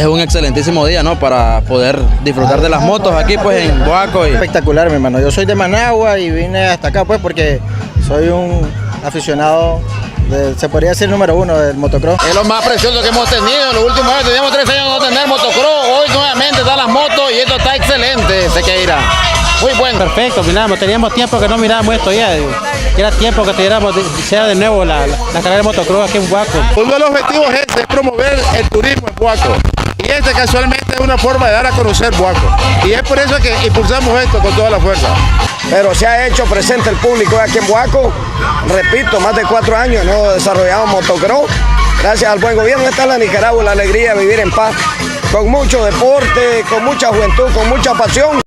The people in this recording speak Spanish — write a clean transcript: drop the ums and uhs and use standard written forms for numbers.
es un excelentísimo día, ¿no? Para poder disfrutar de las motos aquí pues en Boaco. Espectacular, mi hermano. Yo soy de Managua y vine hasta acá pues porque soy un aficionado, se podría decir número 1 del motocross. Es lo más precioso que hemos tenido. En los últimos años teníamos 3 años de no tener motocross. Hoy nuevamente están las motos y esto está excelente, Sequeira. Muy bueno. Perfecto, miramos, teníamos tiempo que no mirábamos esto ya. Que era tiempo que hiciera de nuevo la carrera de motocross aquí en Boaco. Uno de los objetivos es promover el turismo en Boaco. Y este casualmente es una forma de dar a conocer Boaco. Y es por eso que impulsamos esto con toda la fuerza. Pero se ha hecho presente el público aquí en Boaco. Repito, más de 4 años no desarrollamos motocross. Gracias al buen gobierno. Esta es la Nicaragua, la alegría de vivir en paz. Con mucho deporte, con mucha juventud, con mucha pasión.